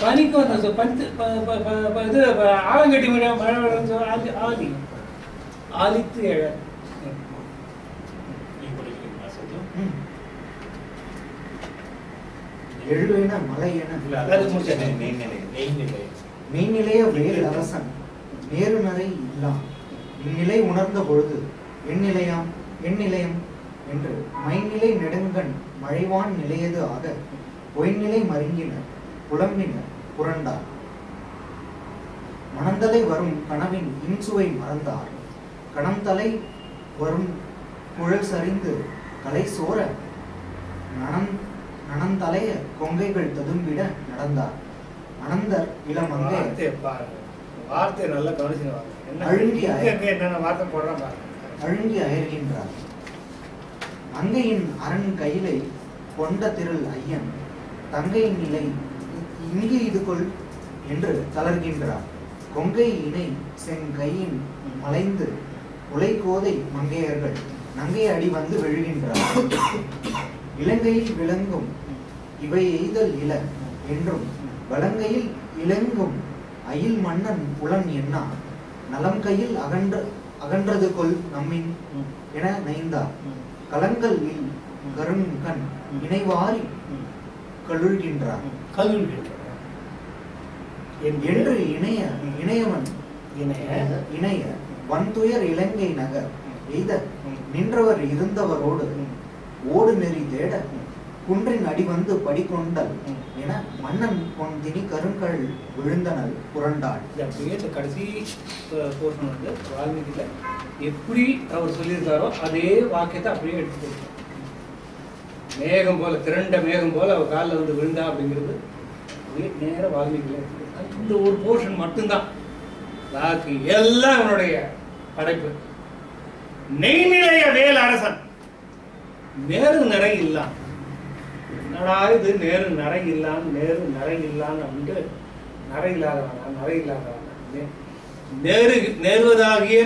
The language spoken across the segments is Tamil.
பனிக்கும் அந்த இது ஆலங்கட்டி மழை ஆலி ஆலித்து எழ எழுவேன மலை என மெய்நிலைய வேல் அரசன் நேருநரை இல்லா இந்நிலை உணர்ந்த பொழுது எந்நிலையாம் எந்நிலையம் என்று மைநிலை நெடுங்கண் மழைவான் நிலையது ஆக பொய்நிலை மருங்கினர் புலம்பினர் புரண்டார். மணந்தலை வரும் கனவின் இன்சுவை மறந்தார். கணந்தலை வரும் குழல் சரிந்து கலை சோர நனந்தலைய கொங்கைகள் ததும்பிட நடந்தார். அனந்தர் இளமங்கை வார்த்தை நல்லா கவனிச்சு அழுங்கி அயர்கின்றார். அங்கையின் அரண் கையிலை கொண்ட திரள் ஐயன் தங்கையின் நிலை இங்கு இது கொள் என்று தளர்கின்றார். கொங்கை இணை செங்கையின் மலைந்து உலைக்கோதை மங்கையர்கள் நங்கை அடி வந்து விழுகின்றார். இலங்கையில் விளங்கும் இவை எய்தல் இல என்றும் வலங்கையில் இளங்கும் அயில் மன்னன் புலன் என்னா நலம் கையில் அகன்றது கொள் நம்மின் என நைந்தார். கலங்கள் இல் கருங்கண் இணைவாரி கழுழ்கின்றார் என்று இணையவன் இணைய வன்துயர் இலங்கை நகர் எய்த நின்றவர் இருந்தவரோடு ஓடு நெறி தேட குன்றின் அடி வந்து படிக்கொண்டல் என மன்னன் கொண்டினி கருங்கல் விழுந்தனல் புரண்டாள். கடைசி போர்ஷன் வந்து வால்மீகில எப்படி அவர் சொல்லியிருக்காரோ அதே வாக்கியத்தை அப்படியே எடுத்து மேகம் போல திரண்ட மேகம் போல அவர் காலில் வந்து விழுந்தா அப்படிங்கிறது நேர வால்மீகில இந்த ஒரு போர்ஷன் மட்டும்தான். பாக்கி எல்லாம் அவனுடைய படைப்பு. நெய்நிலைய வேல் அரசன் நேரு நிறை இல்லான். என்னடா இது நேரு நிறை இல்லான் நேரு நிறை இல்லான்னு அப்படின்ட்டு நிறை இல்லாதவனா நேருவதாகிய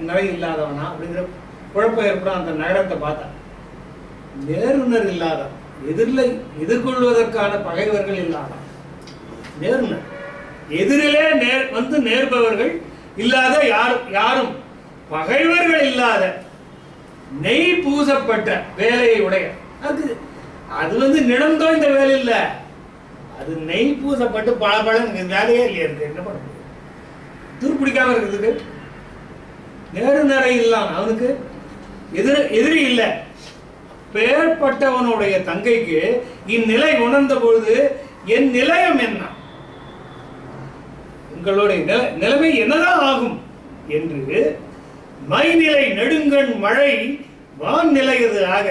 நிறை இல்லாதவனா அப்படிங்கிற குழப்பம் ஏற்படும். அந்த நகரத்தை பார்த்தா நேருனர் இல்லாதவன், எதிர்கொள்வதற்கான பகைவர்கள் இல்லாதவன் நேருனர். எதிரிலே வந்து நேர்பவர்கள் இல்லாத யாரும் பகைவர்கள் இல்லாத நெய் பூசப்பட்ட வேலையை உடைய. அது வந்து நிழந்தோ இந்த வேலை இல்ல, அது நெய் பூசப்பட்டு பல வேலையே இல்லையா இருக்கு. என்ன பண்ண முடியும்? துருப்பிடிக்காம இருக்குது. நேரு நிறை இல்லாம அவனுக்கு எதிரி இல்லை. பேர்பட்டவனுடைய தங்கைக்கு இந்நிலை உணர்ந்த பொழுது என் நிலையம் என்ன, உங்களுடைய நிலைமை என்னதான் ஆகும் என்று மைநிலை நெடுங்கண் மழை வான் நிலையது ஆக,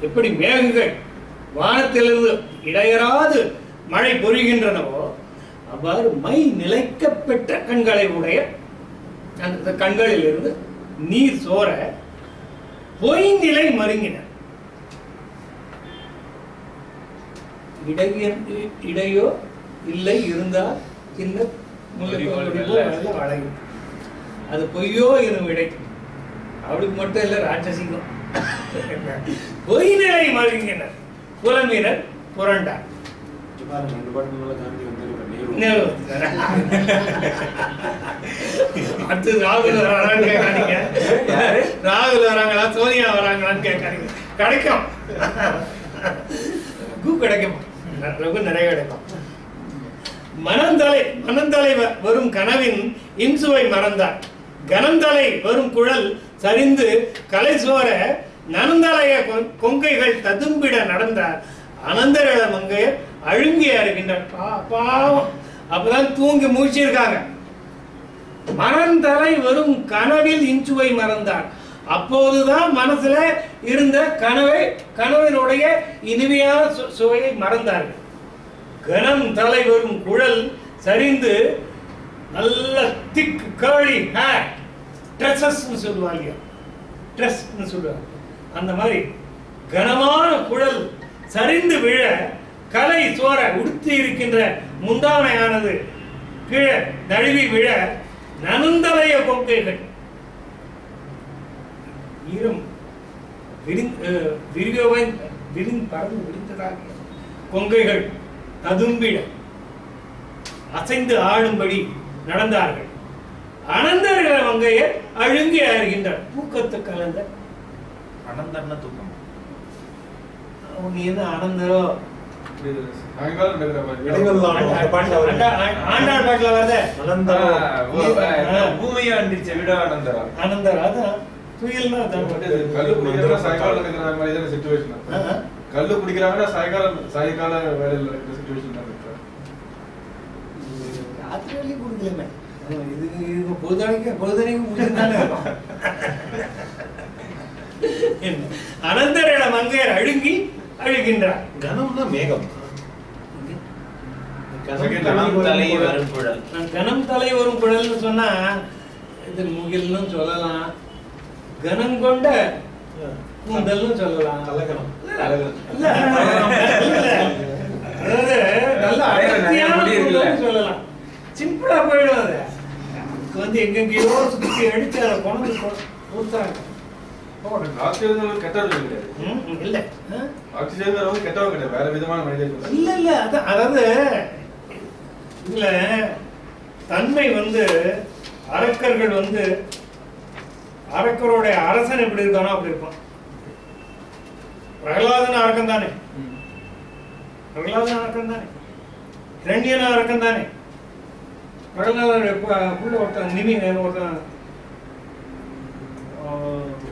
எப்படி மேகங்கள் வானத்திலிருந்து இடையராது மழை பொழிகின்றனவோ அவ்வாறு மை நிலைக்கப்பட்ட கண்களை உடைய அந்த கண்களில் இருந்து நீர் சோர பொய்நிலை மருங்கின. இடையோ இல்லை இருந்தால் இந்த வளையும். அது பொய்யோ எனும் இடை. அவளுக்கு மட்டும் இல்ல, ராட்சசிக்கும். பொய்நிலை மருங்கினர் புலம்பினர் புரண்டார். அடுத்து ராகுல் வராங்கன்னு கேட்காதீங்க. ராகுல் வராங்களா சோனியா வராங்களான்னு கேட்காதீங்க. கிடைக்கும், கிடைக்கும், நிறைய கிடைக்கும். மனந்தலை வரும் கனவின் இன்சுவை மறந்தார். கனந்தலை வரும் குழல் சரிந்து கலை சோர நனந்தலைய கொங்கைகள் ததும்பிட நடந்தார். அனந்தரிட மங்கையர் அழுங்கி அறிகின்றார். பாவம், அப்பதான் தூங்கி மூழ்கிருக்காங்க. மனந்தலை வரும் கனவில் இன்சுவை மறந்தார். அப்போதுதான் மனசுல இருந்த கனவினுடைய இனிமையான சுவையை மறந்தார்கள். கனம் தலை வரும் குழல் சரிந்து நல்ல திக் கர்லி ஹேர் ட்ரெஸ்ஸஸ் சொல்லுவாங்க, ட்ரெஸ் சொல்லுவாங்க. அந்த மாதிரி கனமான குழல் சரிந்து விழ கலை சோர உடுத்தி இருக்கின்ற முந்தானையானது கீழே நழுவி விழ நனுந்தலைய கொங்கைகள் ஈரம் பறந்து விரிந்ததாக கொங்கைகள் ததும்பிட அசைந்து ஆடும்படி நடந்தார்கள். அனந்தர்கள மங்கையர் அழுங்கி அருகின்றார். தூக்கத்து கலந்த அனந்தர்னா தூக்கம். அவங்க என்ன அனந்தரோ ஆண்டாள் பாட்டுல வருத பூமியை அண்டிச்ச விட அனந்தரா அனந்தரா. அதான் துயில்னா கல்லு குடிக்கிறாங்கன்னா சாயங்கால வேலையில் இருக்கிற சிச்சுவேஷன் ராத்திரியிலையும் குடிக்கலமே. இது பொழுதனைக்கும் அனந்தர மங்கையர் அழுங்கி அழுகின்றார். கனம்னா மேகம். கனம் தலை வரும் குழல்னு சொன்னா இது முகில்னு சொல்லலாம், கனம் கொண்ட கூந்தல்னு சொல்லலாம். அதாவது நல்ல அடர்த்தியான கூந்தல்னு சொல்லலாம். சிம்பிளா போயிடும். அது வந்து எங்கெங்கயோ சுத்தி அடிச்சு அதை கொண்டு கொடுத்தாங்க. அதாவது இதுல தன்மை வந்து அரக்கர்கள் வந்து அரக்கருடைய அரசன் எப்படி இருக்கானோ அப்படி இருப்பான். பிரகலாதன் அரக்கன் தானே, பிரகலாதன் அரக்கன் தானே, இரண்டியன அரக்கன் தானே. பிரகலாதனுடைய புள்ள ஒருத்தன் நிமி ஒருத்தன்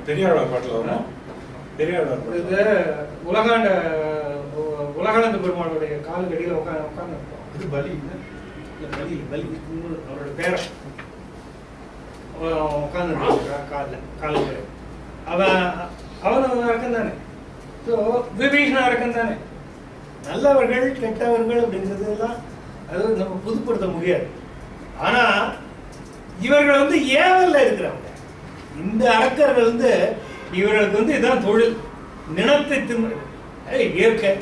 பெரியாழ்வார் பாட்டுல வரும். பெரியாழ்வார் இது உலகானந்த பெருமாளுடைய காலுக்கு அடியில் உட்கார்ந்து இது பலி பலி பலி அவரோட பேரை உட்கார்ந்து காலுக்கு அவன் அரக்கன் தானே. ஸோ விபீஷண அரக்கன் தானே. நல்லவர்கள் கெட்டவர்கள் அப்படிங்கிறதுலாம் அது நம்ம புதுப்படுத்த முடியாது. ஆனா இவர்கள் வந்து ஏவல்ல இருக்கிறாங்க. இந்த அரக்கர்கள் வந்து இவர்களுக்கு வந்து இதான் தொழில். நிலத்தை இயற்கை,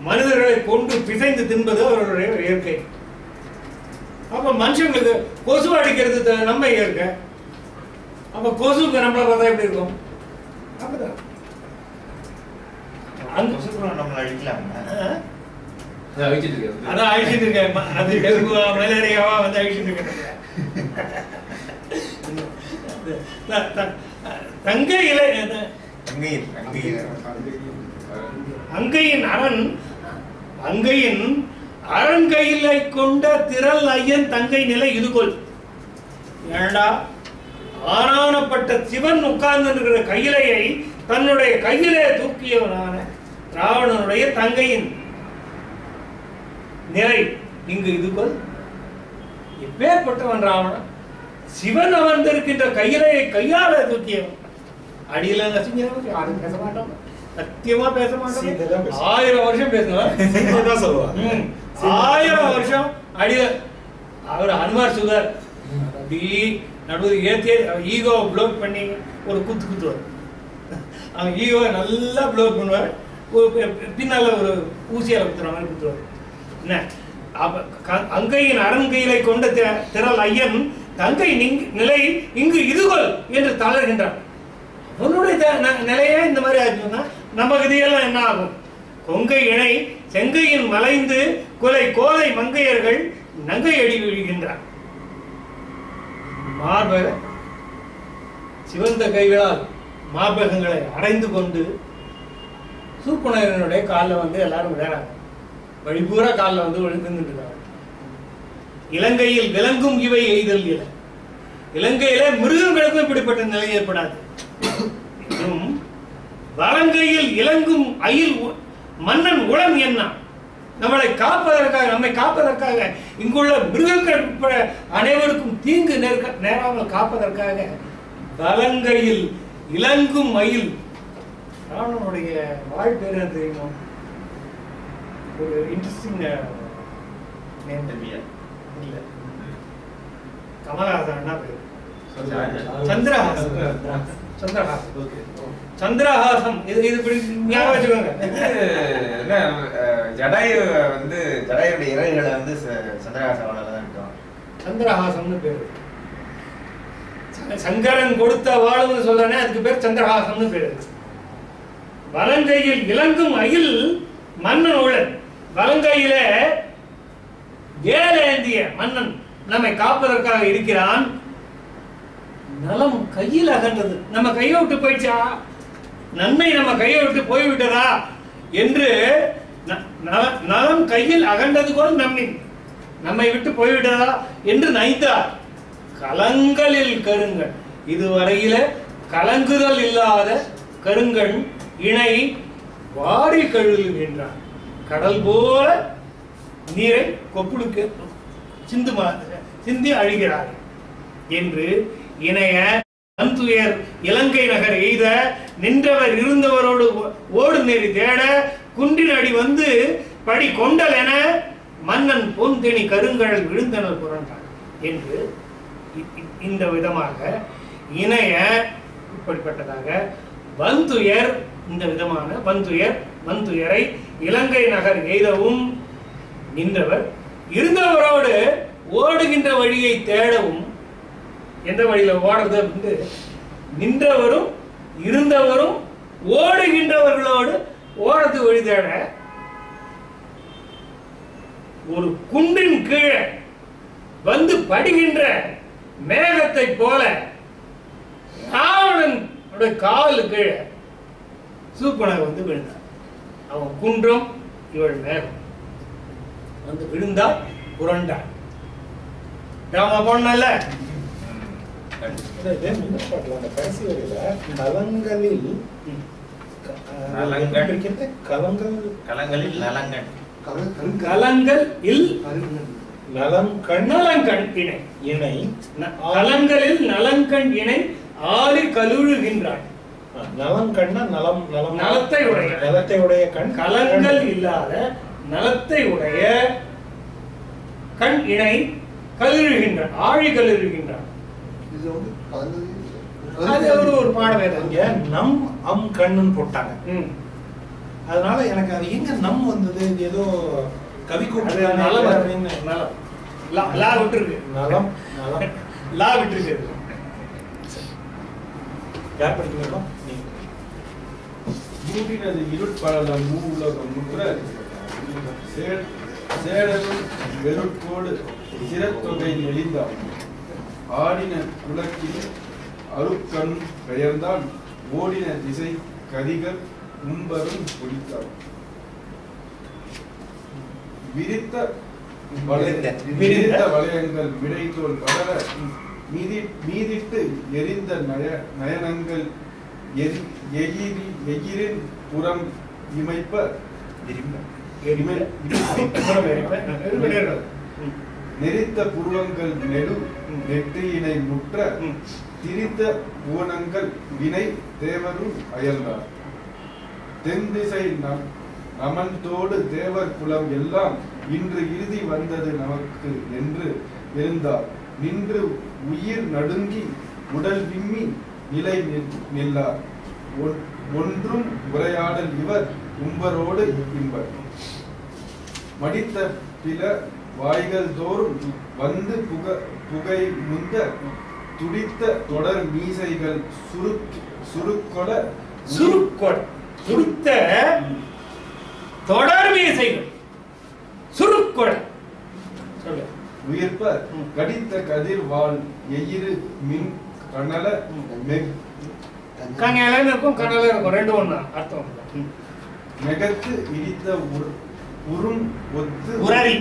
மனிதர்களை கொண்டு பிசைந்து தின்பது அவர்களுடைய இயற்கை. அப்ப மனுஷங்களுக்கு கொசு அடிக்கிறது நம்ம இயற்கை. அப்ப கொசுக்கு நம்மள பார்த்தா எப்படி இருக்கும்? அப்படிதான் நம்மள அழிக்கலாம். அதான் அழிச்சிட்டு இருக்கேன். அது டெங்குவா மலேரியாவா வந்து அழிச்சிட்டு இருக்கேன். அங்கையின் அரண் கையிலை கொண்ட திரள் ஐயன் தங்கை நிலை இதுகொள். ஏண்டா ஆனானப்பட்ட சிவன் உட்கார்ந்து இருக்கிற கையிலையை தன்னுடைய கையிலே தூக்கியவனான ராவணனுடைய தங்கையின் நிலை இங்கு இதுகொள். எப்பேற்பட்டவன் ராவணன்? சிவன் அமர்ந்திருக்கின்ற கையிலையை கையால தூக்கியவன். அடியில நசிஞ்சவன் யாரும் பேச மாட்டோம், சத்தியமா பேச மாட்டோம். 1000 வருஷம் பேசுவான், 1000 வருஷம் அடியில. அவர் அனுமார் சுதர் அப்படி நடுவது ஏத்தி ஈகோ ப்ளோக் பண்ணி ஒரு குத்துவார். அவன் ஈகோவை நல்லா ப்ளோக் பண்ணுவார். பின்னால ஒரு ஊசியால குத்துற மாதிரி குத்துவார். என்ன அங்கையின் அரண்கையிலை கொண்ட திரள் ஐயன் தங்கை நிலை இங்கு இதுகொள் என்று தளர்கின்றான். அவனுடைய நிலையே இந்த மாதிரி ஆச்சுன்னா நம்ம கதியெல்லாம் என்ன ஆகும்? கொங்கை இணை செங்கையின் மலைந்து கொலை கோலை மங்கையர்கள் நங்கை அடி விழுகின்றார். மார்பக சிவந்த கைகளால் மார்பகங்களை அடைந்து கொண்டு சூப்புணரனுடைய காலில் வந்து எல்லாரும் விளையாடுறாங்க. வழிபூரா காலில் வந்து விழுந்துட்டு இருக்காங்க. இலங்கையில் விலங்கும் இவை எய்தல் இல. இலங்கையில மிருகங்களுக்கும் இப்படிப்பட்ட நிலை ஏற்படாது. வலங்கையில் இலங்கும் அயில் மன்னன் உளம் என்ன? நம்மை காப்பதற்காக இங்குள்ள மிருகங்கள் உட்பட அனைவருக்கும் தீங்கு நேராமல் காப்பதற்காக வலங்கையில் இலங்கும் மயில். ராவணனுடைய வாழ் பேர் என்ன தெரியுமா? ஒரு இன்ட்ரெஸ்டிங் நேம். இல்ல, கமலஹாசன் பேரு சந்திரஹாசன். சந்திரஹாசம். இது இப்படி ஞாபகம் வச்சுக்கோங்க. ஜடாயு வந்து ஜடாயுடைய இறகுகளை வந்து சந்திரஹாசன் சந்திரஹாசம்னு பேரு. சங்கரன் கொடுத்த வாழ்வுன்னு சொல்றானே அதுக்கு பேர் சந்திரஹாசம்னு பேரு. வலங்கையில் இலங்கும் அயில் மன்னன் உள்ளன் வலங்கையில வேலேந்திய மன்னன் நம்மை காப்பதற்காக இருக்கிறான். நலம் கையில் அகன்றது. நம்ம கையை விட்டு போயிடுச்சா, நன்மை நம்ம கையை விட்டு போய்விட்டதா என்று நலம் கையில் அகன்றது கூட நம்மை விட்டு போய்விட்டதா என்று நைத்தார். கலங்களில் கருங்கண், இதுவரையில கலங்குதல் இல்லாத கருங்கண் இணை வாரி கழுவுகின்றான். கடல் போல நீரை கொப்புளுக்கு சிந்தி அழுகிறார் என்று இணைய வன்துயர் இலங்கை நகர் எய்த நின்றவர் இருந்தவரோடு ஓடு நெறி தேட குன்றின் அடி வந்து படி கொண்டல் என மன்னன் பொன்தெனி கருங்கடல் விழுந்தனர் புரண்டார் என்று இந்த விதமாக இணைய இப்படிப்பட்டதாக வன்துயர், இந்த விதமான வன்துயரை இலங்கை நகர் எய்தவும் நின்றவர் இருந்தவரோடு ஓடுகின்ற வழியை தேடவும். எந்த வழியில ஓடுறது அப்படின்னு நின்றவரும் இருந்தவரும் ஓடுகின்றவர்களோடு ஓடத்து வழி தேட ஒரு குன்றின் கீழே வந்து படுகின்ற மேகத்தை போல ராவணன் காலு கீழே சூர்பனகை வந்து விழுந்தார். அவன் குன்றம், இவள் மேகம் வந்து விழுந்தார், புரண்டார். ராமா பொண்ணல்ல கடைசி வரையில நலங்களில் கலங்கள் இல் நலங்கண் இணை கலங்களில் நலங்கண் இணை ஆளி கழுவுகின்றான். நலங்கண்ண நலம் நலத்தை உடைய கண், கலங்கள் இல்லாத நலத்தை உடைய கண் இணை கழுவுகின்றான், ஆழி கழுவுகின்றான். அது ஒரு பாடவேதம். நம் அம் கண்ணுன்னு போட்டாங்க. அதனால எனக்கு அது எங்க நம் வந்தது, ஏதோ கவி கூட்டு லா விட்டுருக்கு, நலம் லா விட்டுருக்கு. யார் படிக்கிறோம்? மூடினது இருட்படலம் மூவுலகம் முற்ற சேடரும் வெறுட்கோடு சிறத்தொகை நெளிந்தான் ஆடின குலக்கில் அருக்கண் பெயர்ந்தான் ஓடின திசை கதிகள் முன்பரும் குடித்தான் விரித்த வளையங்கள் விடைத்தோல் படர மீதிட்டு எரிந்த நயனங்கள் எகிரின் புறம் இமைப்ப நெறித்த புருவங்கள் நெடு நெற்றியினை முற்ற திரித்த புவனங்கள் வினை தேவரும் அயல்ந்தார் தென் திசை நமந்தோடு தேவர் குலம் எல்லாம் இன்று இறுதி வந்தது நமக்கு என்று இருந்தார் நின்று உயிர் நடுங்கி உடல் விம்மி நிலை நில்லார் ஒன்றும் உரையாடல் இவர் உம்பரோடு இன்பர் மடித்த பில வாய்கள் தோறும் வந்து புகை முந்த துடித்த தொடர் மீசைகள் சுருக்கொட துடித்த தொடர் மீசைகள் சுருக்கொட உயிர்ப்ப கடித்த கதிர் வாழ் எயிறு மின் கனல கனல இருக்கும், கனல இருக்கும், ரெண்டு ஒண்ணா அர்த்தம். மெகத்து இடித்த உறும் ஒத்து உரரி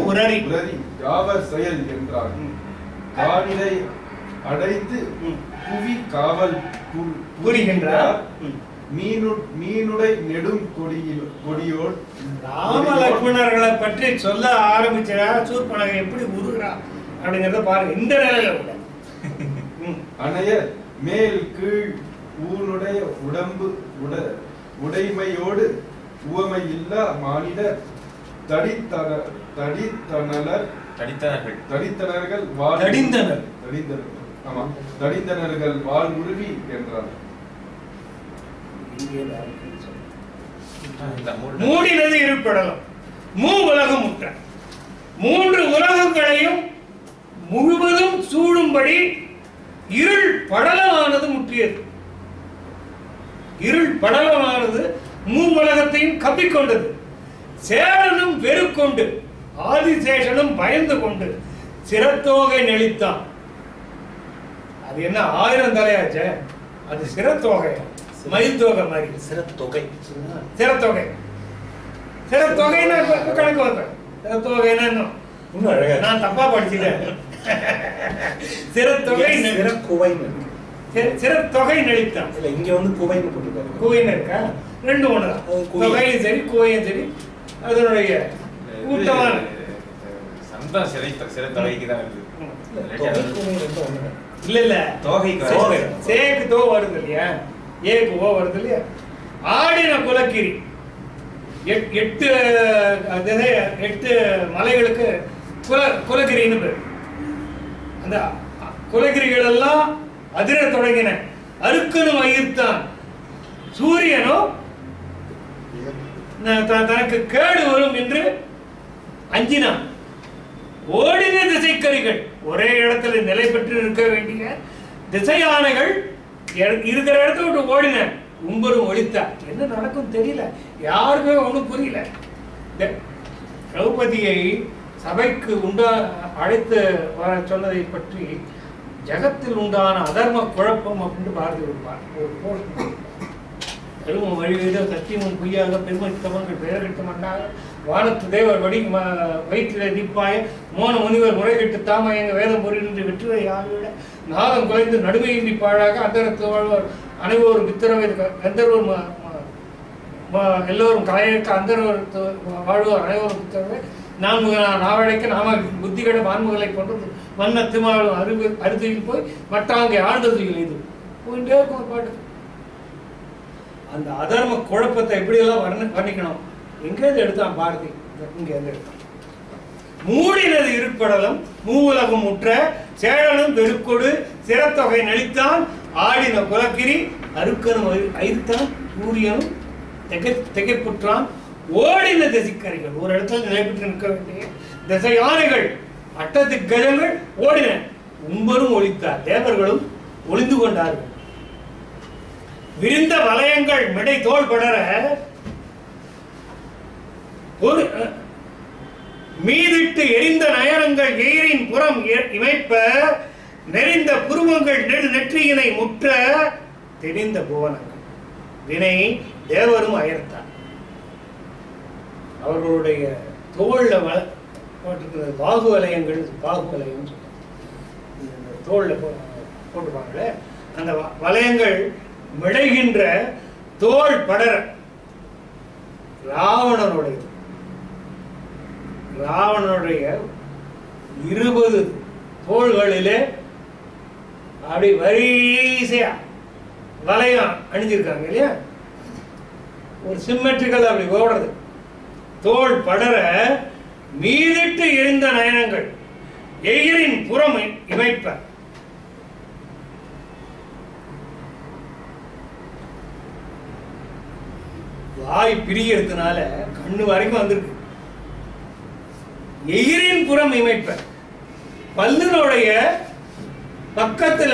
உரரி யாவர் செயல் என்றார் காணிலை அடைத்து புவி காவல் புரிகின்றார் மீனுடை நெடும் கொடியோடு ராம லக்ஷ்மணர்களை பற்றி சொல்ல ஆரம்பிச்சா சூர்பனகை எப்படி உருகிறா அப்படிங்கறத பாருங்க. இந்த நிலையில கூட அணைய மேல் கீழ் ஊனுடைய உடம்பு உடைமையோடு உவமையில்லா மானிட தடித்தனர்கள் வாழ் உருவி என்றார். மூடினது இருப்படலம் மூ உலகம் முற்ற மூன்று உலகங்களையும் முழுவதும் சூழும்படி இருள் படலமானது முற்றியது. இருள் படலமானது மூவுலகத்தையும் கப்பிக்கொண்டது. சேரனும் வெறுக்கொண்டு ஆதிசேஷனும் பயந்து கொண்டு சிரத்தோகை நெளித்தான். அது என்ன 1000 தலையாச்சே, அது சிரத்தோகை, மயில் தோகை மாதிரி. சிரத்தொகை சிரத்தொகை சிரத்தொகைன்னா கணக்கு வந்தேன். சிரத்தொகைன்னா இன்னும் அழகா நான் தப்பா படிச்சுட்டேன். சிரத்தொகை சிறக்குவைன்னு சிரத்தொகை நெளித்தான். இல்ல இங்க வந்து குவைன்னு போட்டுருக்காரு. குவைன்னு இருக்கா? ரெண்டு ஒண்ணுதான். தொகையும் சரி குவையும் சரி அதனுடைய கூட்டமான சந்தம் சிறைத்தொகைக்கு தான் இருக்கு. இல்ல இல்ல தொகைக்கு சேக்கு தோ வருது இல்லையா, ஏக்கு ஓ வருது இல்லையா. ஆடின குலக்கிரி 8 மலைகளுக்கு குலகிரின்னு பேர். அந்த குலகிரிகள் எல்லாம் அதிர தொடங்கின. அருக்கனும் அயிர்த்தான். சூரியனோ தனக்கு கேடு வரும் என்று அஞ்சினான். ஓடின திசைக்கரிகள், ஒரே இடத்துல நிலை பெற்று இருக்க வேண்டிய திசையானைகள் இருக்கிற இடத்த விட்டு ஓடின. உம்பரும் ஒழித்தார். என்ன நடக்கும் தெரியல, யாருமே ஒண்ணும் புரியல. திரௌபதியை சபைக்கு அழைத்து வர சொன்னதை பற்றி ஜகத்தில் உண்டான அதர்ம குழப்பம் அப்படின்னு பாரதி கொடுப்பார். ஒரு போஸ்ட் எரும வழிவீத சத்தியமும் பொய்யாக பெருமத்தவர்கள் பெயர் கட்ட மாட்டாங்க. வானத்து தேவர் வடி வயிற்றிலே தீப்பாய மோன முனிவர் முறைகிட்டு தாமயங்க வேதம் பொருள் வெற்றுவை யாவிட நாதம் குலைந்து நடுமையின்றி பாழாக அந்தரத்து வாழ்வார் அனைவரும் பித்திரவை கந்தர்வர் எல்லோரும் கலையக்க அந்தர்வர் வாழ்வார் அனைவரும் பித்திரவை நாவழைக்க நாம புத்திகட வான்முகளை கொண்டு வண்ண திருமாவளம் அருதியில் போய் மட்டாங்கே ஆழ்ந்தது இது போயிட்டே இருக்கும் பாட்டு. அந்த அதர்ம குழப்பத்தை எப்படியெல்லாம் வர்ணிக்கணும். எங்கேருந்து எடுத்தான் பாரதி? இங்க இருந்து எடுத்தான். மூடினது இருப்படலம் மூவுலகம் முற்ற சேழனும் பெருக்கொடு சிரத்தொகை நெளித்தான். ஆடின குலக்கிரி அருக்கனும் அயிர்த்தான். சூரியனும் திகைப்புற்றான். ஓடின திசைக்கரிகள், ஒரு இடத்துல நிலை பெற்று நிற்க வேண்டிய திசையானைகள் அட்டத்து கஜங்கள் ஓடின. உம்பரும் ஒழித்தார். தேவர்களும் ஒளிந்து கொண்டார்கள். விரிந்த வலயங்கள் மிடை தோல் படர மீதிட்டு எரிந்த நயனங்கள் எயிரின் புறம் இமைப்ப நெறிந்த புருவங்கள் நெடு நெற்றியினை முற்ற தெரிந்த புவனங்கள் வினை தேவரும் அயர்த்தார். அவர்களுடைய தோல்ல பாகு வலயங்கள், பாகு வலயம் தோல்ல போட்டுப்பாங்களே, அந்த வலயங்கள் மிடைகின்ற தோல் படர ராவணனுடைய 20 தோள்களிலே அப்படி வரிசையா வளையம் அணிஞ்சிருக்காங்க இல்லையா, ஒரு சிம்மெட்ரிக்கல் அப்படி ஓடுறது. தோல் படர மீதிட்டு எழுந்த நயனங்கள் எயிரின் புறம் இமைப்ப. வாய் பிரியறதுனால கண்ணு வரைக்கும் வந்திருக்கு. எயிரின் புறம் இமைப்ப, பல்லுனுடைய பக்கத்துல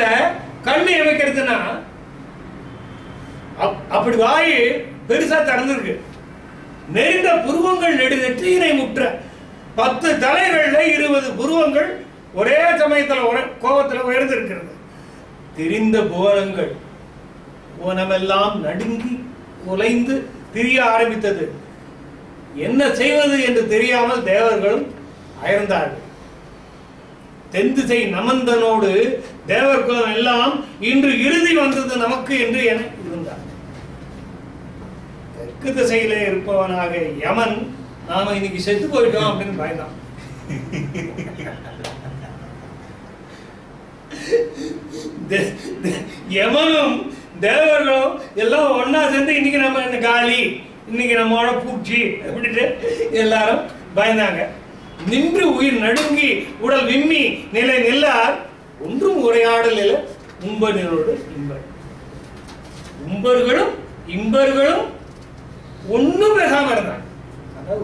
கண்ணு இமைக்கிறதுனா அப்படி வாய் பெருசா திறந்திருக்கு. நெறிந்த புருவங்கள் நெடு நெற்றியினை முற்ற 10 தலைகள்ல 20 புருவங்கள் ஒரே சமயத்துல கோபத்துல உயர்ந்திருக்கிறது. தெரிந்த புவனங்கள் புவனமெல்லாம் நடுங்கி குலைந்து திரிய ஆரம்பித்தது. என்ன செய்வது என்று தெரியாமல் தேவர்களும் அயர்ந்தார்கள். தென்திசை நமந்தனோடு தேவர் குலம் எல்லாம் இன்று இறுதி வந்தது நமக்கு என்று என இருந்தார். தெற்கு திசையில இருப்பவனாக யமன் நாம இன்னைக்கு செத்து போயிட்டோம் அப்படின்னு பயந்தான். யமனும் தேவர்களும் எல்லாம் ஒன்னா சேர்ந்து இன்னைக்கு நம்ம இந்த காலி, இன்னைக்கு நம்மளோட பூச்சி அப்படின்ட்டு எல்லாரும் பயந்தாங்க. நின்று உயிர் நடுங்கி உடல் விம்மி நிலை நில்லார் ஒன்றும் உரையாடல் இல்லை. உம்பனோடு இம்பர், உம்பர்களும் இம்பர்களும் ஒன்னும் பேசாம இருந்தாங்க. அதாவது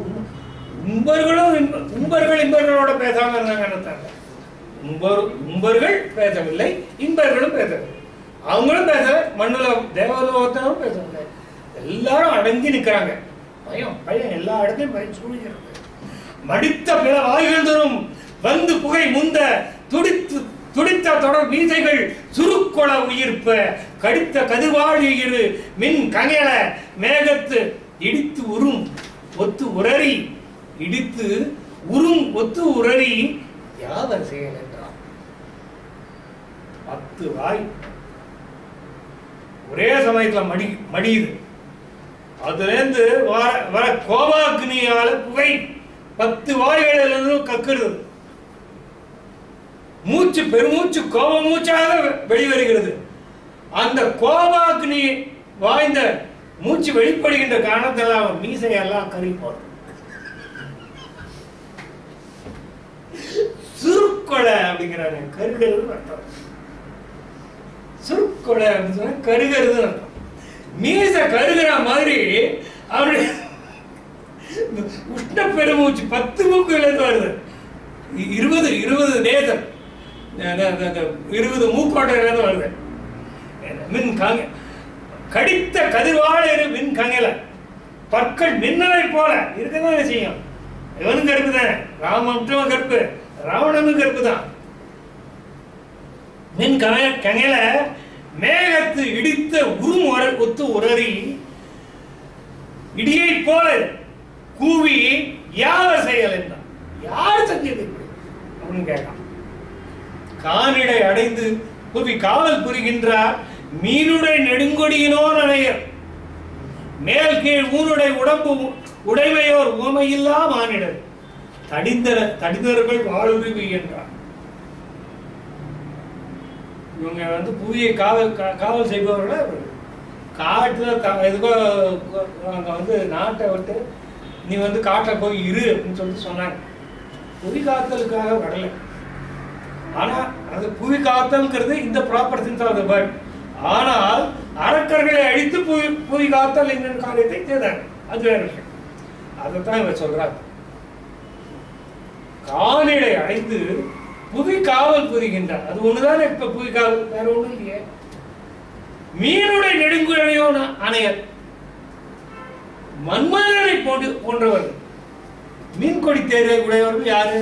உம்பர்கள் இம்பர்களோட பேசாம இருந்தாங்க. உம்பர்கள் பேசவில்லை, இம்பர்களும் பேசவில்லை. அவங்களும் பேச மண்ணுல தேவலோகத்தாலும் பேசவில்லை. எல்லாரும் அடங்கி நிற்கிறாங்க. பயம் பயம் எல்லா இடத்தையும் பயம் சூழ்கிறது. மடித்த பிற வாய்கள் தரும் வந்து புகை முந்த துடித்த தொடர் மீசைகள் சுருக்கொள உயிர்ப்ப கடித்த கதிர்வாழ் இரு மின் கங்கல மேகத்து இடித்து உறும் ஒத்து உரறி இடித்து உறும் ஒத்து உரறி யாவர் செயல் என்றார். 10 வாய் ஒரே சமயத்துல மடியுது. அதுல இருந்து வர கோபாக்னியால புகை 10 வாய்களிலிருந்து கக்குறது. மூச்சு பெருமூச்சு கோப மூச்சாக வெளிவருகிறது. அந்த கோபாக்னி வாய்ந்த மூச்சு வெளிப்படுகின்ற காரணத்தில் அவன் மீசையெல்லாம் கறி போடும். சுருக்கொலை அப்படிங்கிறாங்க. கருகிறது அர்த்தம். சுருக்கொலை அப்படின்னு சொன்னா கருகிறது அர்த்தம். மீசை கருகிற மாதிரி அப்படி உஷ்ண பெருமூச்சு 10 மூக்குலேருந்து வருது. 20 நேசம் 20 மூக்கோட்டையிலேருந்து வருது. மின் காங்க கடித்த கதிர்வாழ மின் கங்கல பற்கள் மின்னலை போல இருக்கதான் செய்யும். இவனும் கருப்பு தானே, ராமன் கருப்பு, ராவணனும் கருப்பு தான். மின் கங்கல மேகத்து இடித்த உரும் ஒத்து உரறி இடியை போல கூவி யாவர் செயல் என்றான். யார் செஞ்சது அப்படின்னு கேட்கான். கானிடை அடைந்து புவி காவல் புரிகின்றார் மீனுடை நெடுங்கொடியினோ நனையர் மேல் கீழ் ஊனுடை உடம்பு உடைமையோர் உவமையில்லா மானிடர் தடிந்தர்கள் வாழுருவி என்றார். இவங்க புவியை காவல் செய்பவர்கள காட்டுல எதுக்கோ அங்க நாட்டை விட்டு நீ காட்டில் போய் இரு அப்படின்னு சொல்லிட்டு சொன்னாங்க. புவி காத்தலுக்காக வரல. ஆனா அது புவி காத்தல்ங்கிறது இந்த proper things of the bird. ஆனால் அரக்கர்களை அழித்து புவி காத்தல் என்ற காரியத்தை செய்தாங்க. அது வேற விஷயம். அதைத்தான் இவர் சொல்றாரு. கானிடை அடைந்து புவி காவல் புரிகின்றார். அது ஒண்ணுதானே இப்ப புவி காவல், வேற ஒண்ணும் இல்லையே. மீனுடைய நெடுங்குழையோ அணையர் மன்மதனை போன்றவர்கள். மீன்கொடி தேரை உடையவர்கள் யாரு?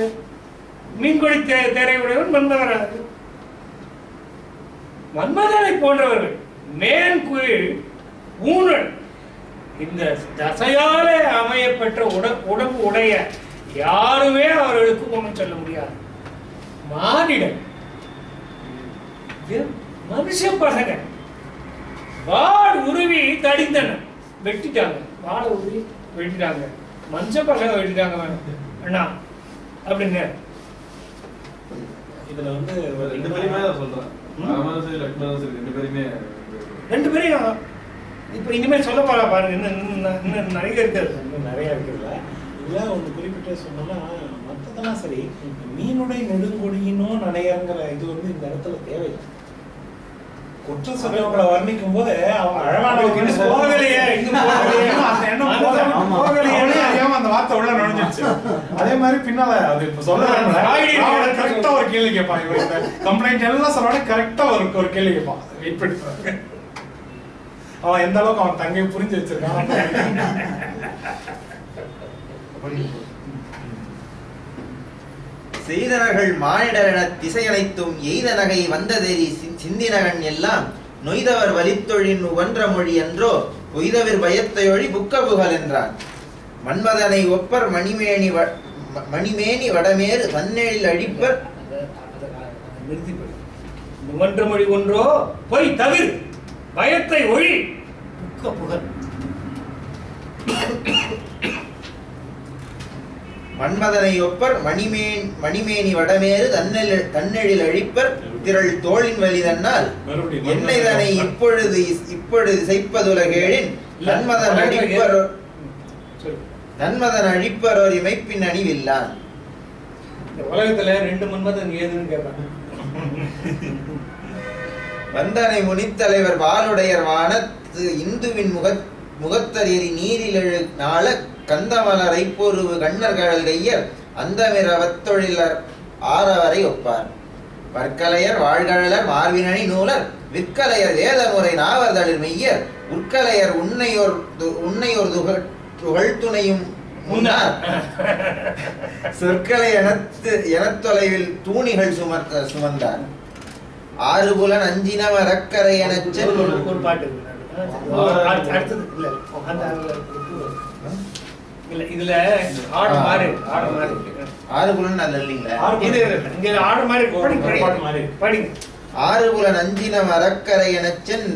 மீன்கொடி தேரை உடையவர் மன்மதனாக. மன்மதனை போன்றவர்கள் மேன் குயில் ஊனல் இந்த தசையாலே அமையப்பெற்ற உடம்பு உடைய யாருமே அவர்களுக்கு ஒன்றும் சொல்ல முடியாது. மானிடன் மனுஷ பசங்க வாள் உருவி தடிந்தன, வெட்டிட்டாங்க. வாழை உருவி வெட்டிட்டாங்க. மனுஷ பசங்க வெட்டிட்டாங்க அண்ணா அப்படின்னு. இதுல ரெண்டு பேருமே தான் சொல்றேன். ரெண்டு பேரையும் இப்ப இனிமேல் சொல்ல போறா பாருங்க. இன்னும் நிறைய இருக்கிறது, நிறைய இருக்குல்ல. இதெல்லாம் ஒன்று குறிப்பிட்ட சொன்னோம்னா மற்றதெல்லாம் சரி. மீனுடைய நெடுங்கொடியினோ நனையங்கிற இது இந்த இடத்துல தேவையில்லை. குற்ற சம்பவங்களை வர்ணிக்கும் போது அவங்க அழகான அந்த வார்த்தை உள்ள நுழைஞ்சிருச்சு. அதே மாதிரி பின்னால அது இப்ப சொல்ல கரெக்டா ஒரு கேள்வி கேட்பான். கம்ப்ளைண்ட் எல்லாம் சொல்ல கரெக்டா ஒரு கேள்வி கேட்பான். வெயிட் பண்ணி அவன் எந்த அளவுக்கு அவன் தங்கையை புரிஞ்சு வச்சிருக்கான். செய்தனர்கள் மானிடரென திசையனைத்தும் எய்த நகை வந்ததெறி சிந்தினகன் எல்லாம் நொய்தவர் வலித்தொழின் உவன்ற மொழி என்றோ பொய்தவிர் பயத்தையொழி புக்கபுகல் என்றான். மன்மதனை ஒப்பர் மணிமேனி வடமேறு தன்னெழில் அழிப்பர் உவன்ற மொழி ஒன்றோ பொய் தவிர் பயத்தை ஒழி புக்கபுகல். மன்மதனை ஒப்பர் மணிமேனி வடமேறு தன்னெழில் அழிப்பர் திரள் தோளின் வலி தன்னால் என்னைதனை இப்பொழுது செய்ப்பதுலகேழின் தன்மதன் அழிப்பரோர் இமைப்பின் அணிவில்லான். உலகத்துல 2 மன்மதன் ஏதுன்னு கேட்பாங்க. வந்தனை முனித்தலைவர் வாளுடையர் வானத்து இந்துவின் முகத்தறியறி நீரிலெழு நாள கந்தமலரை பொருவு கண்ணர்கள் கையர் அந்தமிரவத்தொழிலர் ஆரவரை ஒப்பார். வற்கலையர் வாழ்கழலர் மார்பினணி நூலர் விற்கலையர் வேதமுறை நாவர்தளிர் மெய்யர் உற்கலையர் உன்னையோர் துகள் துணையும் முன்னார் சொற்களை எனத்தொலைவில் தூணிகள் சுமந்தார். ஆறுபுலன் அஞ்சினவ ரக்கரை எனச் ஒரு பாட்டு அடுத்தது இல்ல இதுல ஆடு மாறு ஆறுபுலன் அது இல்லைங்களா? இங்க ஆடு மாறு படிங்க. ஆறுபுலன் அஞ்சினவ ரக்கரை எனச்சென்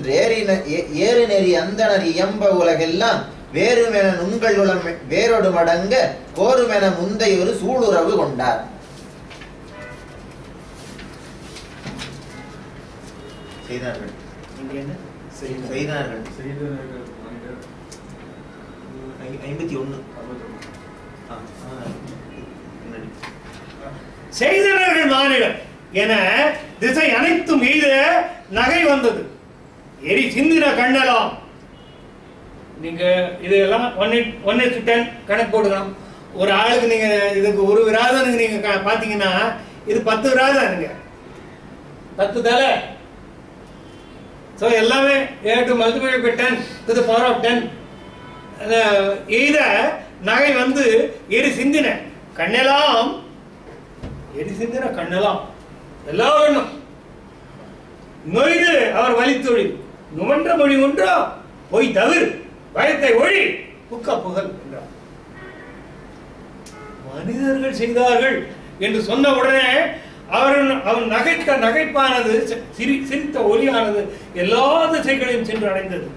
ஏறு நெறி அந்தனர் இயம்ப உலகெல்லாம் வேறுமென நுண்களுளம் வேறொடு மடங்க கோருமென முந்தை ஒரு சூளுறவு கொண்டார். செய்தார்கள். செய்தார்கள். 51. செய்தனர்கள் மாநிலம் என திசை அனைத்தும் எய்த நகை வந்தது. எரி சிந்தின கண்ணலாம். நீங்க இதெல்லாம் 1:10 கணக்கு போடுறோம். ஒரு ஆளுக்கு நீங்க இதுக்கு ஒரு விராதனுக்கு நீங்க பாத்தீங்கன்னா இது 10 விராதனுங்க, 10 தலை. ஸோ எல்லாமே to multiply by 10 to the power of 10. எய்த நகை வந்து எரி சிந்தின கண்ணெல்லாம், எரி சிந்தின கண்ணெல்லாம் எல்லா கண்ணும் நொய்து அவர் வலித்தொழில் நுமன்ற மொழி ஒன்றா பொய் தவிர பயத்தை ஒழி புக்க புகழ் என்றார். மனிதர்கள் செய்தார்கள் என்று சொன்ன உடனே அவன் நகைத்த நகைப்பானது சிரித்த ஒலியானது எல்லா திசைகளையும் சென்று அடைந்தது.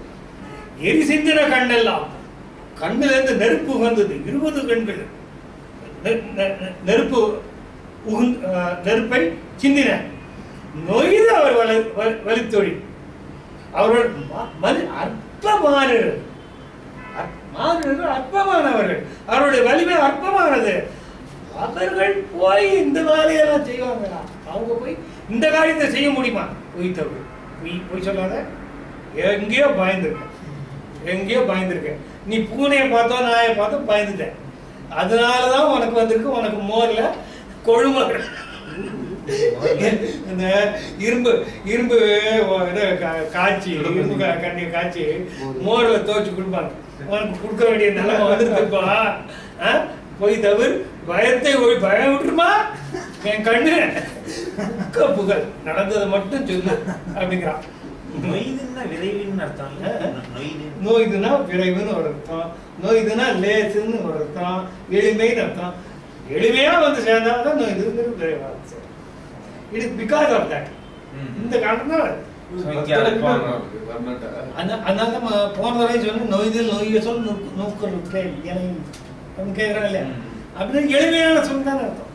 எரி சிந்தின கண்ணெல்லாம், கண்ணிலிருந்து நெருப்பு வந்தது. 20 கண்கள் நெருப்பை சிந்தின. நொய்து அவர் வலித்தொழில் அவர்கள் அற்பமானவர்கள், அற்பமானவர்கள், அவருடைய வலிமை அற்பமானது. அவர்கள் போய் இந்த வேலையெல்லாம் செய்வாங்களா? அவங்க போய் இந்த காரியத்தை செய்ய முடியுமா? பொய் சொல்லாத. எங்கேயோ பயந்துருக்க. நீ பூனையை பார்த்தோ நாயை பார்த்தோ பயந்துட்ட. அதனாலதான் உனக்கு வந்திருக்கு. உனக்கு மோர்ல கொழுமகள் இந்த இரும்பு காய்ச்சி, இரும்பு கண்ணிய காய்ச்சி மோர்ல துவச்சு கொடுப்பாங்க. உனக்கு கொடுக்க வேண்டிய நிலைமை வந்துருக்குப்பா. போய் தவிர பயத்தை பயம் விட்டுருமா? என் கண்ணு புகழ் நடந்ததை மட்டும் சொல்லு அப்படிங்கிறான். நொய்துன்னா விரைவுன்னு அர்த்தம் இல்ல? நோய்துன்னா விரைவுன்னு ஒரு அர்த்தம், நோய்துன்னா லேசுன்னு ஒரு அர்த்தம், எளிமைன்னு அர்த்தம். எளிமையா வந்து சேர்ந்தால்தான் நோய்துங்கிறது விரைவா sir. It is because of that. இந்த காரணம் அதனால போன தடவை சொல்லி நோய்தல் நோயை சொல் நோக்கள் கேட்கறான் இல்லையா? அப்படின்னு எளிமையான சொல் தானே அர்த்தம்.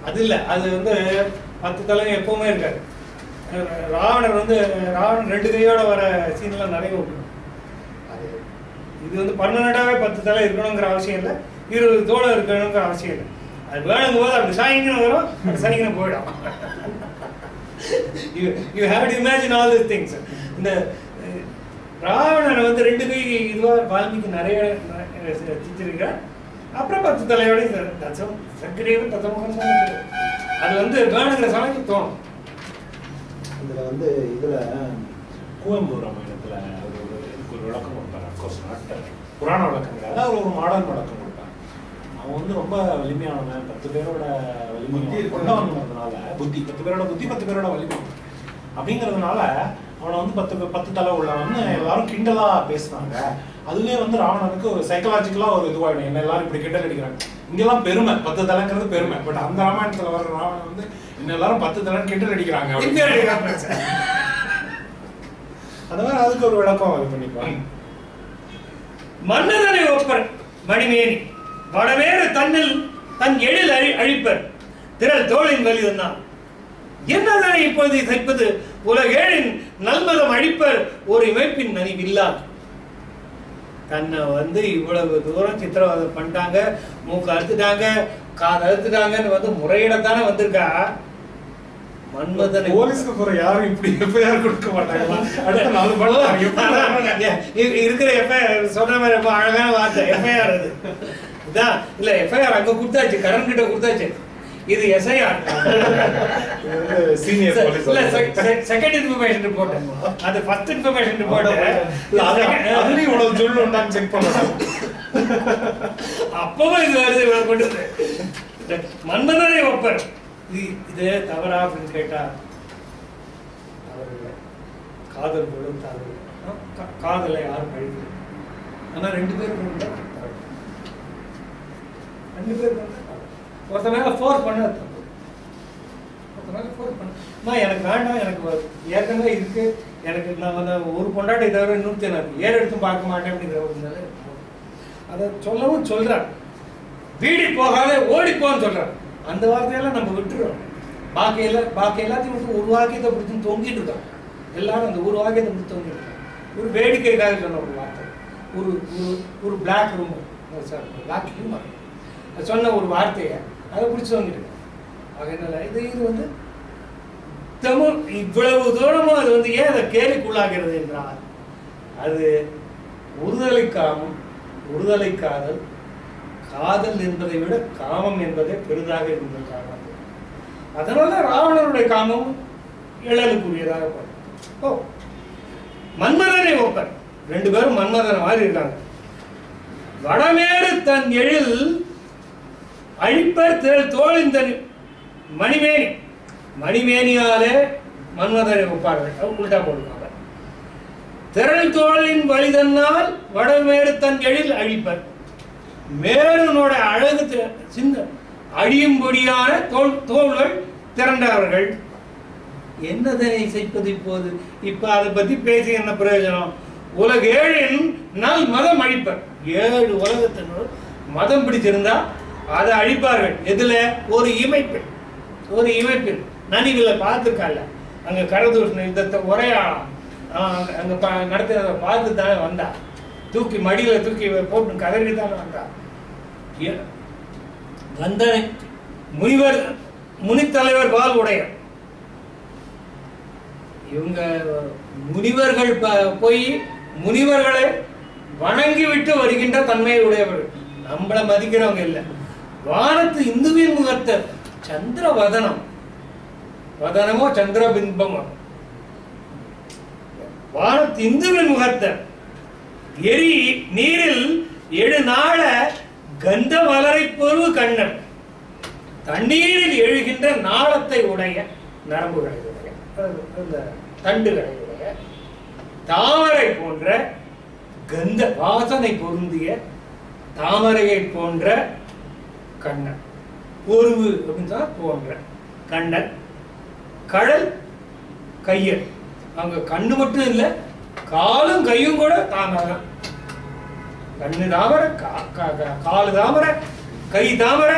அது இல்ல, அது வந்து 10 தலை எப்பவுமே இருக்காது. ராவணன் 2 கையோட வர சீன்லாம் நிறைய விட்டுரும். அது இது வந்து பர்மனண்டாவே 10 தலை இருக்கணுங்கிற அவசியம் இல்லை, 20 தோளம் இருக்கணுங்கிற அவசியம் இல்லை. அது வேணுங்கும் போது அப்படி சாயங்கன்னு வரும், அப்படி சனிங்கன்னு போயிடும். You have to imagine all these things. இந்த ராவணன் வந்து 2 கை இதுவா வால்மீகி நிறைய சித்திருக்கிறார். அப்புறம் 10 தலையோட சக்கரேவன் தத்தமுகம் அது வந்து வேணுங்கிற சமயத்துக்கு தோணும். இதுல கூவம்பூர் ராமாயணத்துல ஒரு விளக்கம் கொடுப்பாரு. அப்கோர்ஸ் நாட் புராண விளக்கங்கிறாரு, அவர் ஒரு மாடர்ன் விளக்கம் கொடுப்பாரு. அவன் வந்து ரொம்ப வலிமையானவன், 10 பேரோட வலிமை கொண்டவங்கிறதுனால, 10 பேரோட புத்தி 10 பேரோட வலிமை அப்படிங்கிறதுனால அவனை வந்து 10 தலை உள்ளவன்னு எல்லாரும் கிண்டலா பேசுனாங்க. அதுவே வந்து ராவணனுக்கு ஒரு சைக்கலாஜிக்கலா ஒரு இதுவாயிடும். என்ன எல்லாரும் இப்படி கிண்டல் அடிக்கிறாங்க. இங்கெல்லாம் பெருமை, 10 தலைங்கிறது பெருமை. பட் அந்த ராமாயணத்துல வர்ற ராவணன் வந்து என்ன எல்லாரும் 10 தலைன்னு கிண்டல் அடிக்கிறாங்க. அதனால அதுக்கு ஒரு விளக்கம் இது பண்ணிப்பாங்க. மன்னதனை ஒப்பர் மணிமேனி வடவேறு தன்னில் தன் எழில் அழிப்பர் திரள் தோளின் வலிதான் என்னதனை இப்போது தைப்பது உலகேழின் நல்மதம் அழிப்பர் ஒரு இமைப்பின் நனிவில்லாது. தன்னை வந்து இவ்வளவு தூரம் சித்திரவதை பண்ணிட்டாங்க, மூக்கு அறுத்துட்டாங்க, காது அறுத்துட்டாங்கன்னு வந்து முறையிடத்தானே வந்திருக்கா. மன்மதனை போலீஸ்க்கு போற யாரும் இப்படி எஃப்ஐஆர் கொடுக்க மாட்டாங்க. அடுத்த 4 படம் இருக்கிற எஃப்ஐஆர் சொன்ன மாதிரி ரொம்ப அழகான வார்த்தை எஃப்ஐஆர். அது இதான் இல்ல, எஃப்ஐஆர் அங்க கொடுத்தாச்சு, கரண் கிட்ட கொடுத்தாச்சு. இது எஸ்ஐஆர் சீனியர் போலீஸ் இல்ல செகண்ட் இன்ஃபர்மேஷன் ரிப்போர்ட் அது ஃபர்ஸ்ட் இன்ஃபர்மேஷன் ரிப்போர்ட் அதுலயும் இவ்வளவு சொல்லு உண்டான்னு செக் பண்ணலாம். அப்பவும் இது வருது இவ்வளவு கொண்டு மன்மதனை ஒப்பர் இது தவறா அப்படின்னு கேட்டா அவர்கள் காதல் போலும் காதலை யாரும் கழிக்கல. ஆனா 2 பேருக்கு ஒருத்த மேல ஃபோர்ஸ் பண்ண தப்பு. ஒருத்த மேல ஃபோர்ஸ் பண்ண எனக்கு வேண்டாம், எனக்கு ஏற்கனவே இருக்கு, எனக்கு நான் வந்து ஒரு பொண்டாட்டை தவிர இன்னொருத்தி நான் ஏறு எடுத்து பார்க்க மாட்டேன் அப்படிங்கிற அதை சொல்லவும் சொல்றார். வீடி போகாத ஓடிப்போன்னு சொல்றார். அந்த வார்த்தையெல்லாம் நம்ம விட்டுறோம். பாக்கி எல்லாத்தையும் விட்டு ஒரு வாக்கியத்தை பிடிச்சி தொங்கிட்டு இருக்கோம். எல்லாரும் அந்த ஒரு வாக்கியத்தை பிடிச்சி தொங்கிட்டு இருக்கோம். ஒரு வேடிக்கைக்காக சொன்ன ஒரு வார்த்தை, ஒரு ஒரு black room sir black humour சொன்ன ஒரு வார்த்தையை அதை பிடிச்சி தொங்கிட்டு இருக்கோம். அதனால இது வந்து தமிழ் இவ்வளவு தூரமும் அது வந்து ஏன் அதை கேலிக்குள்ளாகிறது என்றால் அது ஒருதலை காதல், காதல் என்பதை விட காமம் என்பதே பெரிதாக இருந்திருக்காங்க. அதனால ராவணனுடைய காமம் இழலுக்குரியதாக போகும். மன்மதனை ஒப்பர் 2 பேரும் மன்மதனை மாதிரி இருக்காங்க. வடமேறு தன் எழில் அழிப்பர் தோழிந்த மணிமேனியாலே மன்மதனை ஒப்பார்கள். உள்டா போடுவாங்க. திரள் தோளின் வழிதன்னால் வடமேறு தன் எழில் அழிப்பர். மேருனோட அழகு சின்ன அழியும்படியான தோள்கள் திரண்டவர்கள். என்னதனை செய்வது இப்போது? இப்ப அதை பத்தி பேசி என்ன பிரயோஜனம்? உலகேழின் நல் மதம் அழிப்பர். 7 உலகத்தினர் மதம் பிடிச்சிருந்தா அதை அழிப்பார்கள். எதுல? ஒரு இமைப்பில் நனிவில பார்த்துருக்கால, அங்க கடதூஷண யுத்தத்தை உரையாடலாம் அங்க நடத்தினதை பார்த்து தானே வந்தா, தூக்கி மடியில தூக்கி போட்டு கதறி தானே வந்தா. வந்தனை முனித்தலைவர் பால் உடையர். இவங்க முனிவர்கள் போய் முனிவர்களை வணங்கி விட்டு வருகின்ற தன்மையை உடையவர்கள். நம்மள மதிக்கிறவங்க இல்ல. வானத்து இந்துவின் முகத்த சந்திர வதனமோ சந்திரபிம்பமோ வானத்து இந்துவின் முகத்த எரி நீரில் 7 நாள கந்த மலரை பொருவு கண்ணன். தண்ணீரில் எழுகின்ற நாளத்தை உடைய நரம்புகளை உடைய அந்த தண்டுகளை உடைய தாமரை போன்ற கந்த வாசனை பொருந்திய தாமரையை போன்ற கண்ணன். பொருவு அப்படின்னு சொன்னா போன்ற கண்ணன். கடல் கையர். அவங்க கண்ணு மட்டும் இல்ல, காலும் கையும் கூட தாமரை. கண்ணு தாமரை, காலு தாமரை, கை தாமரை.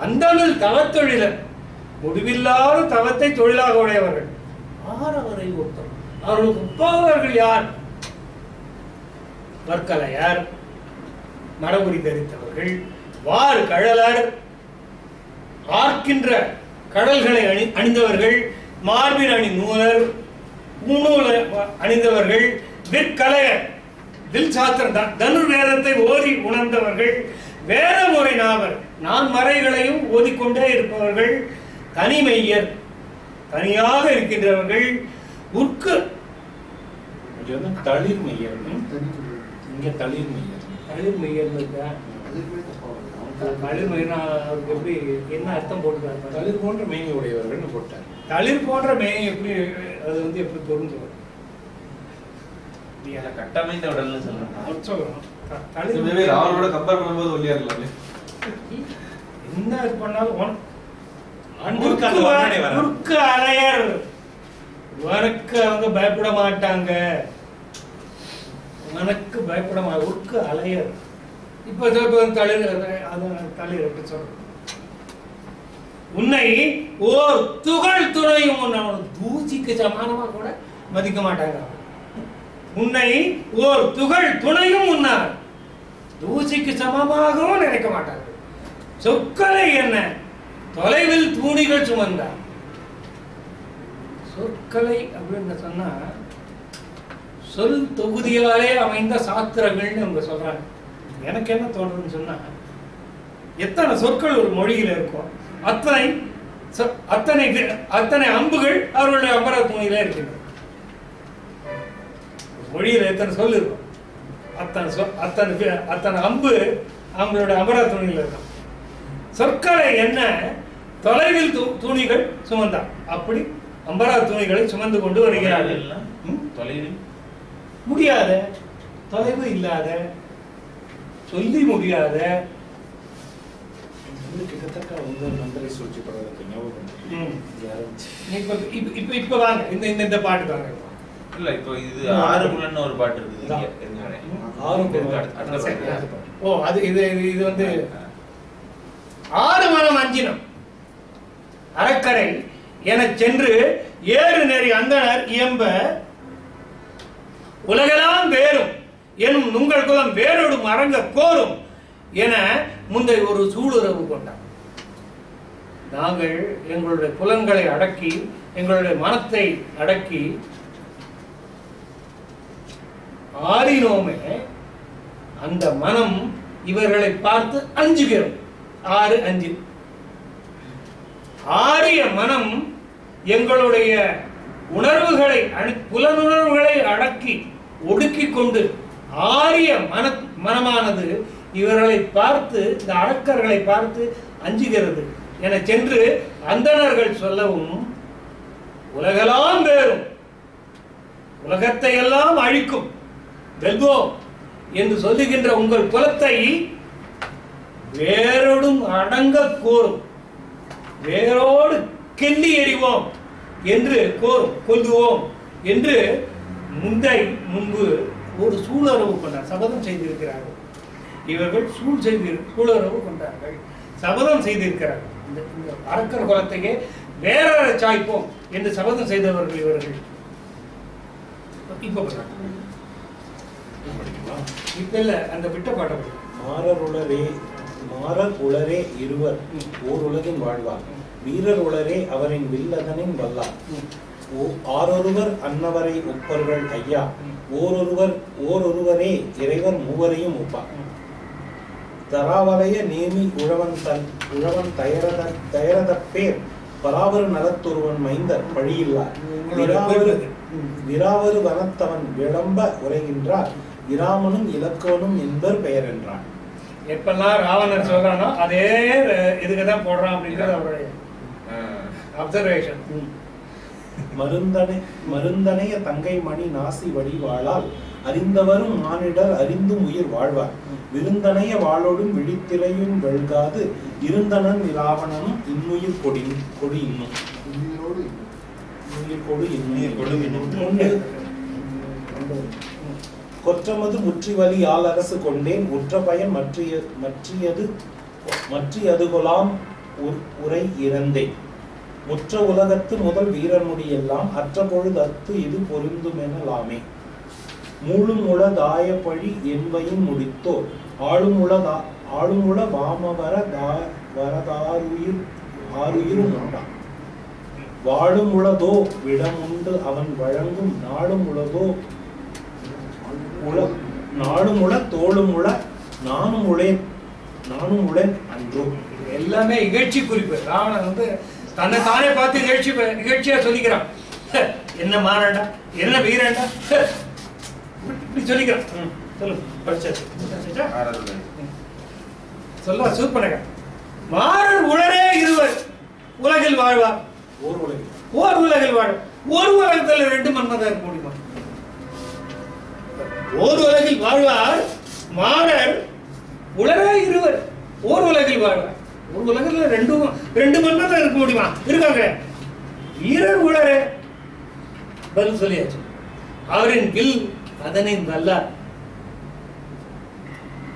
அந்த தவத்தொழிலர் முடிவில்லாத தவத்தை தொழிலாக உடையவர்கள். அவரை ஒப்பர். அவர்களுக்கு ஒப்பாதவர்கள் யார்? வர்க்கலையார், மரபுரி தரித்தவர்கள், வார் கழலர், ஆர்க்கின்ற கடல்களை அணிந்தவர்கள், மார்பின் அணி நூலர், பூநூல் அணிந்தவர்கள், விற்கலையர், வில் சாத்திர தனுர்வேதத்தை ஓதி உணர்ந்தவர்கள், வேத முறை நாவர், நான் மறைகளையும் ஓதிக்கொண்டே இருப்பவர்கள், தனிமையர், தனியாக இருக்கின்றவர்கள், உற்கு தளிர் மையர். இங்க தளிர் மையர். தளிர் மையர் இருக்கா? தளிர் மையர்னா எப்படி என்ன அர்த்தம் போட்டுருக்காங்க? தளிர் போன்ற மேனி உடையவர்கள் போட்டார். தளிர் போன்ற மேனி எப்படி அது வந்து எப்படி பொருந்தும்? கட்டமைந்த உடல்னு சொல்றோம். அவரோட கம்பேர் பண்ணும்போது ஒல்லியா இருக்கலாமே. என்ன இது பண்ணாலும் உருக்கு அலையர் உனக்கு அவங்க பயப்பட மாட்டாங்க. உனக்கு பயப்பட மாட்டாங்க. உருக்கு அலையர். இப்ப தளிர் தளிர் சொல்ற உன்னை ஓர் துகள் துணையும் தூசிக்கு சமானமா கூட மதிக்க மாட்டாங்க. உன்னை ஓர் துகள் துணையும் உன்னார் தூசிக்கு சமமாகவும் நினைக்க மாட்டார்கள். சொற்களை என்ன தொலைவில் தூணிகள் சுமந்தார். சொற்களை அப்படின்னு சொன்னா சொல் தொகுதியாலே அமைந்த சாஸ்திரங்கள்னு அவங்க சொல்றாங்க. எனக்கு என்ன தோணுதுன்னு சொன்னா, எத்தனை சொற்கள் ஒரு மொழியில இருக்கும்? அத்தனை அம்புகள் அவர்களுடைய அம்பர துணியில இருக்கின்றன. மொழியில எத்தனை சொல் இருக்கும், அத்தனை அம்பு அவங்களுடைய அம்பர துணியில இருக்கும். சொற்களை என்ன தொலைவில் துணிகள் சுமந்தார், அப்படி அம்பரா துணிகளை சுமந்து கொண்டு வருகிறார்கள். முடியாத, தொலைவு இல்லாத, சொல்லி முடியாத, கிட்டத்தட்ட அவங்க நம்பரை சூழ்ச்சிப்படுறதுக்கு இப்ப வாங்க இந்த பாட்டு வாங்க. இல்ல இப்போ இது ஆறுகுலன்னு ஒரு பாட்டு இருக்குது. ஓ அது இது வந்து ஆறு மனம் அஞ்சினம் அறக்கரை என சென்று ஏறு நெறி அந்தனர் இயம்ப உலகெல்லாம் வேறும் எனும் உங்கள் குலம் வேரோடு மறங்க கோரும் என முந்தை ஒரு சூளுறவு கொண்டார். நாங்கள் எங்களுடைய புலன்களை அடக்கி, எங்களுடைய மனத்தை அடக்கி ஆறினோமே, அந்த மனம் இவர்களை பார்த்து அஞ்சுகிறோம். 6-5 ஆரிய மனம் எங்களுடைய உணர்வுகளை புலனுணர்வுகளை அடக்கி ஒடுக்கிக் கொண்டு ஆரிய மனமானது இவர்களை பார்த்து, இந்த அடக்கர்களை பார்த்து அஞ்சுகிறது என சென்று அந்தணர்கள் சொல்லவும் உலகெல்லாம் வேறும், உலகத்தை எல்லாம் அழிக்கும் வெல்வோம் என்று சொல்லுகின்ற உங்கள் குலத்தை வேரோடும் அடங்க கோரும், வேரோடு கெல்லி எறிவோம் என்று கோரும், கொல்லுவோம் என்று முன்பு ஒரு சூளுறவு கொண்டார், சபதம் செய்திருக்கிறார்கள். இவர்கள் சூளுறவு கொண்டார்கள், சபதம் செய்திருக்கிறார்கள். இந்த அரக்கர் குலத்தையே வேற சாய்ப்போம் என்று சபதம் செய்தவர்கள் இவர்கள். இப்ப இல்ல அந்த விட்ட பாட்டை மாறர் உளரே இருவர் ஓர் உலகின் வாழ்வார், வீரர் உளரே அவரின் வில்லதனின் வல்லார், ஆரொருவர் அன்னவரை ஒப்பர்கள் ஐயா, ஓரொருவரே இறைவர் மூவரையும் ஒப்பார், தராவலைய நேமி உழவன் தயரதப்பேர் பராவரு நலத்தொருவன் மைந்தர் பழியில்லார், விராவரு வனத்தவன் விளம்ப உரைகின்றார், இராமனும் இலக்கவனும் என்பர் பெயர் என்றான். எப்பெல்லாம் ராவணர் சொல்றானோ அதே இதுக்குதான் போடுறான் அப்படிங்கிறது அவருடைய அப்சர்வேஷன். மருந்தனைய தங்கை மணி நாசி வடிவாளால் அறிந்தவரும் மானிடர் அறிந்தும் உயிர் வாழ்வார், விருந்தனைய வாளோடும் விழித்திரையும் வெல்காது இருந்தனன் இராவணனும் இன்னுயிர் கொடி இன்னும் கொற்றமது முற்றிவலி ஆள் அரசு கொண்டேன் உற்ற பயன் மற்றியது கொலாம் உரை இறந்தேன், முற்ற உலகத்து முதல் வீரமுடி எல்லாம் அற்ற பொழுது அத்து இது பொருந்துமெனலாமே, மூழுமுள தாயப்பழி என்பையும் முடித்தோர் ஆளுமுள வாமவர ஆறுயிரும் உண்டான், வாழுமுளதோ விடமுண்டு அவன் வழங்கும் நாளுமுளதோ நாளுமுள தோளுமுள நானும் உளேன் அன்றோ. எல்லாமே இகழ்ச்சி குறிப்பு. ராவணன் வந்து தன்னை தானே பார்த்து இகழ்ச்சியா சொல்லிக்கிறான். என்ன மாறண்டா, என்ன வீரண்டா இப்படி சொல்லிக்கிறான். சொல்ல சூப்பனக மாறர் உளரே இருவர் உலகில் வாழ்வார், ஓர் உலகில் வாழ், ஒரு உலகத்தில் 2 மன்மதன் இருக்க முடியுமா? ஓர் உலகில் வாழ்வார் மாறர் உலரே இருவர் ஓர் உலகில் வாழ்வார், ஒரு உலகத்துல 2 மன்மதன் இருக்க முடியுமா? இருக்காங்க. வீரர் உலரே பதில் சொல்லியாச்சு. அவரின் வில் அதனின் வல்லார்,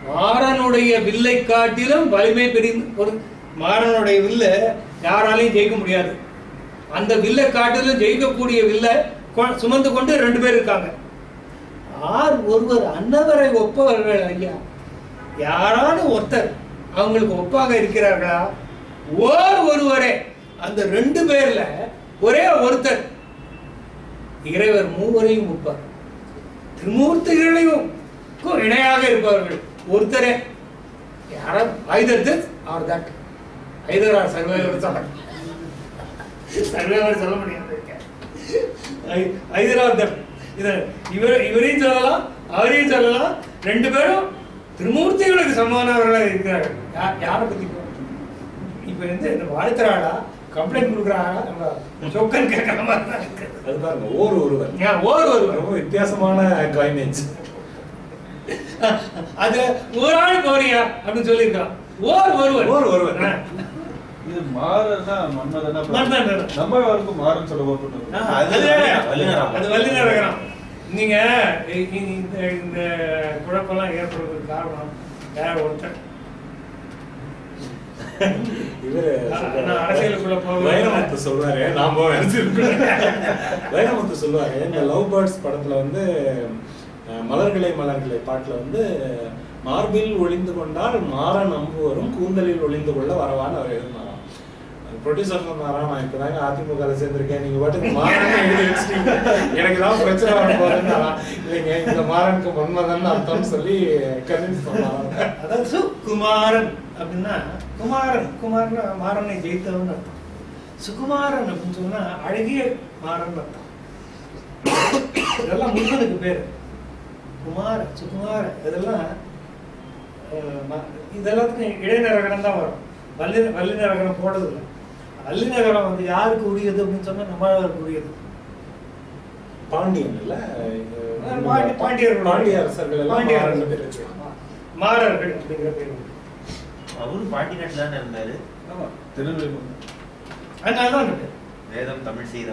மாறனுடைய வில்லை காட்டிலும் வலிமை பெரிய ஒரு மாறனுடைய வில்ல யாராலையும் ஜெயிக்க முடியாது. அந்த வில்லை காட்டிலும் ஜெயிக்கக்கூடிய வில்லை சுமந்து கொண்டு 2 பேர் இருக்காங்க. ஒருவர் அன்னவரை ஒப்பவர்கள் ஐயா, யாரான ஒருத்தர் அவங்களுக்கு ஒப்பாக இருக்கிறார்களா? ஒருவரே, அந்த 2 பேர்ல ஒரே ஒருத்தர் இறைவர் மூவரையும் ஒப்பார், திருமூர்த்திகளையும் இணையாக இருப்பவர்கள் ஒருத்தரே. யாராவது either this or that, ஐதரார் சர்வேவர் சொல்ல முடியாது. ஐதரார் இவரையும் சொல்லலாம், அவரையும் சொல்லலாம். ரெண்டு பேரும் திருமூர்த்திகளுக்கு சமமானவர்களாக இருக்கிறார்கள். யாரை பத்தி இப்ப இந்த வாழ்த்துறாடா, கம்ப்ளைண்ட் கொடுக்குறாங்க, சொக்கன் கேட்கற மாதிரி தான் இருக்கு. அது பாருங்க, ஒருவர் ரொம்ப வித்தியாசமான காயினேஜ். அது ஒரு ஆள் போறியா அப்படின்னு சொல்லியிருக்கான். ஒருவர் இது மாறனா மன்மதனா நம்ம யாருக்கும் மாறன்னு சொல்ல போட்டு அது வல்லினரகரம். நீங்க இந்த குழப்பெல்லாம் ஏற்படுறதுக்கு காரணம் வேற ஒருத்தர். அரசியலுக்குள்ள வைரமுத்து சொல்றாரு, நாம வைரமுத்து சொல்லுவாரு, இந்த லவ் பேர்ட்ஸ் படத்துல வந்து மலர்களே பாட்டுல வந்து மார்பில் ஒளிந்து கொண்டால் மாற நம்புவரும் கூந்தலில் ஒளிந்து கொள்ள வரவான்னு அவர் எழுதினாராம். ப்ரொடியூசர் சொன்னாரா, நான் இப்பதாங்க அதிமுக சேர்ந்திருக்கேன், நீங்க பாட்டுக்கு மாறன் எழுதி வச்சுட்டீங்க, எனக்கு தான் பிரச்சனை வர போறேன்னா இல்லைங்க, இந்த மாறனுக்கு மன்மதன் அர்த்தம்னு சொல்லி கன்வின்ஸ் பண்ணாங்க. அதாவது சுகுமாரன் அப்படின்னா குமாரன் மாறனை ஜெயித்தவன் அர்த்தம். சுகுமாரன் அப்படின்னு சொன்னா அழகிய மாறன் அர்த்தம். இதெல்லாம் முருகனுக்கு பேரு. சுகுமார இதெல்லாத்துக்கும் இடைநரகரம் தான் வரும். வல்லினரகரம் போடுறது இல்லை. வல்லினரகரம் வந்து யாருக்கு உரியது அப்படின்னு சொன்னா நம்மளுக்கு உரியது. பாண்டியன் இல்ல, பாண்டியர் அரசர்கள் மாறர்கள் அப்படிங்கிற பேர். அவரு பாண்டியன் தானே இருந்தாரு. ஆமா, திருநெல்வேலி அதனாலதான் வேதம் தமிழ் செய்த